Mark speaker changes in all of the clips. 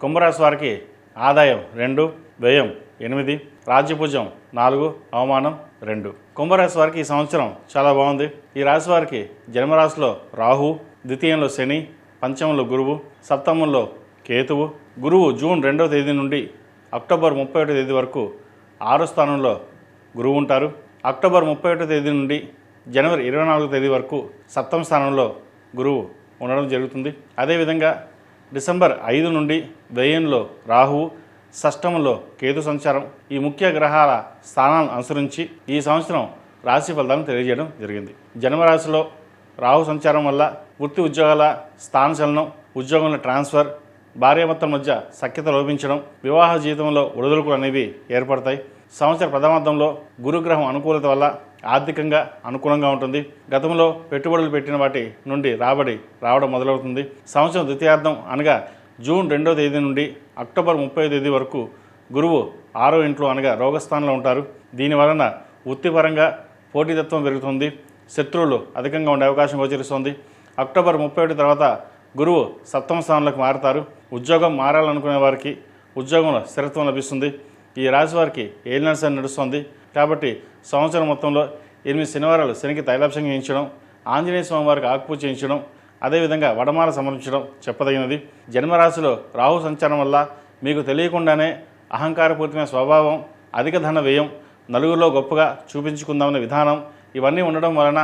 Speaker 1: కుంభరాశి వారికి ఆదాయం 2, వ్యయం 8, రాజ్యపూజ్యం 4, అవమానం 2. కుంభరాశి వారికి ఈ సంవత్సరం చాలా బాగుంది. ఈ రాశి వారికి జన్మరాశిలో రాహు, ద్వితీయంలో శని, పంచమంలో గురువు, సప్తమంలో కేతువు. గురువు జూన్ 2వ తేదీ నుండి అక్టోబర్ 31వ తేదీ వరకు 6వ స్థానంలో గురువు ఉంటారు. అక్టోబర్ 31వ తేదీ నుండి జనవరి 24వ తేదీ వరకు సప్తమ స్థానంలో గురువు ఉండడం జరుగుతుంది. అదేవిధంగా డిసెంబర్ 5 నుండి వ్యయంలో రాహువు, షష్టమంలో కేతు సంచారం, ఈ ముఖ్య గ్రహాల స్థానాలను అనుసరించి ఈ సంవత్సరం రాశి ఫలితాలను తెలియజేయడం జరిగింది. జన్మరాశిలో రాహు సంచారం వల్ల వృత్తి ఉద్యోగాల స్థానచలనం, ఉద్యోగంలో ట్రాన్స్ఫర్, భార్యాభర్తల మధ్య సఖ్యత లోపించడం, వివాహ జీవితంలో ఒడిదుడుకులు అనేవి ఏర్పడతాయి. సంవత్సర ప్రథమార్థంలో గురుగ్రహం అనుకూలత వల్ల ఆర్థికంగా అనుకూలంగా ఉంటుంది. గతంలో పెట్టుబడులు పెట్టిన వాటి నుండి రాబడి రావడం మొదలవుతుంది. సంవత్సరం ద్వితీయార్థం అనగా జూన్ 2వ తేదీ నుండి అక్టోబర్ 30వ తేదీ వరకు గురువు 6వ ఇంట్లో అనగా రోగస్థానంలో ఉంటారు. దీనివలన వృత్తిపరంగా పోటీతత్వం పెరుగుతుంది. శత్రువులు అధికంగా ఉండే అవకాశం గోచరిస్తుంది. అక్టోబర్ 31 తర్వాత గురువు సప్తమ స్థానంలోకి మారుతారు. ఉద్యోగం మారాలనుకునే వారికి ఉద్యోగంలో స్థిరత్వం లభిస్తుంది. ఈ రాశి వారికి ఏలినాటి శని నడుస్తుంది కాబట్టి సంవత్సరం మొత్తంలో 8 శనివారాలు శనికి తైలాభిషేకం చేయించడం, ఆంజనేయ స్వామి వారికి ఆకుపూజ చేయించడం, అదేవిధంగా వడమాల సమర్పించడం చెప్పదగినది. జన్మరాశిలో రాహు సంచారం వల్ల మీకు తెలియకుండానే అహంకారపూరితమైన స్వభావం, అధిక ధన వ్యయం, నలుగురిలో గొప్పగా చూపించుకుందామనే విధానం ఇవన్నీ ఉండడం వలన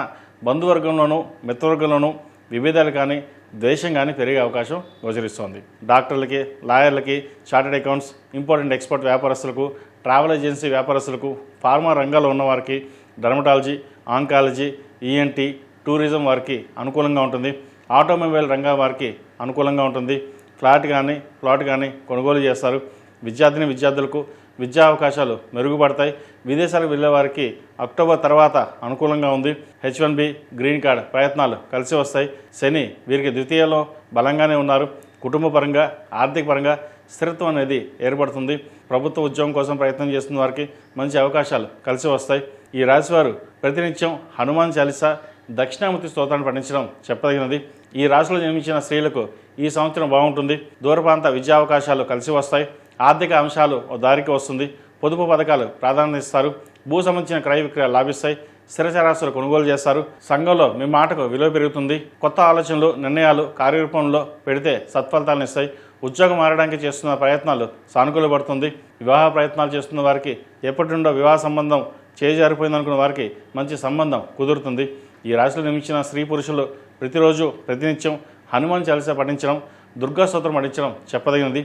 Speaker 1: బంధువర్గంలోనూ మిత్రవర్గంలోనూ విభేదాలు కానీ ద్వేషం కానీ పెరిగే అవకాశం గోచరిస్తోంది. డాక్టర్లకి, లాయర్లకి, చార్టెడ్ అకౌంట్స్, ఇంపార్టెంట్ ఎక్స్పోర్ట్ వ్యాపారస్తులకు, ట్రావెల్ ఏజెన్సీ వ్యాపారస్తులకు, ఫార్మా రంగాల్లో ఉన్నవారికి, డర్మటాలజీ, ఆంకాలజీ, ఈఎన్టీ, టూరిజం వారికి అనుకూలంగా ఉంటుంది. ఆటోమొబైల్ రంగం వారికి అనుకూలంగా ఉంటుంది. ప్లాట్ కానీ కొనుగోలు చేస్తారు. విద్యార్థులకు విద్యా అవకాశాలు మెరుగుపడతాయి. విదేశాలకు వెళ్ళే వారికి అక్టోబర్ తర్వాత అనుకూలంగా ఉంది. H1B, గ్రీన్ కార్డ్ ప్రయత్నాలు కలిసి వస్తాయి. శని వీరికి ద్వితీయంలో బలంగానే ఉన్నారు. కుటుంబ పరంగా, ఆర్థిక పరంగా స్థిరత్వం అనేది ఏర్పడుతుంది. ప్రభుత్వ ఉద్యోగం కోసం ప్రయత్నం చేస్తున్న వారికి మంచి అవకాశాలు కలిసి వస్తాయి. ఈ రాశివారు ప్రతినిత్యం హనుమాన్ చాలీసా, దక్షిణామూర్తి స్తోత్రాన్ని పఠించడం చెప్పదగినది. ఈ రాశిలో జన్మించిన స్త్రీలకు ఈ సంవత్సరం బాగుంటుంది. దూరప్రాంత విద్యా అవకాశాలు కలిసి వస్తాయి. ఆర్థిక అంశాలు ఓ దారికి వస్తుంది. పొదుపు పథకాలు ప్రాధాన్యత ఇస్తారు. భూ సంబంధించిన క్రయ విక్రయాలు లాభిస్తాయి. స్థిరచరాస్తులు కొనుగోలు చేస్తారు. సంఘంలో మీ మాటకు విలువ పెరుగుతుంది. కొత్త ఆలోచనలు, నిర్ణయాలు కార్యరూపంలో పెడితే సత్ఫలితాలను ఇస్తాయి. ఉద్యోగం మారడానికి చేస్తున్న ప్రయత్నాలు సానుకూలపడుతుంది. వివాహ ప్రయత్నాలు చేస్తున్న వారికి ఎప్పటి నుండో వివాహ సంబంధం చేజారిపోయిందనుకున్న వారికి మంచి సంబంధం కుదురుతుంది. ఈ రాశిలో నిర్మించిన స్త్రీ పురుషులు ప్రతిరోజు ప్రతినిత్యం హనుమాన్ చాలీసా పఠించడం, దుర్గా స్తోత్రం పఠించడం చెప్పదగినది.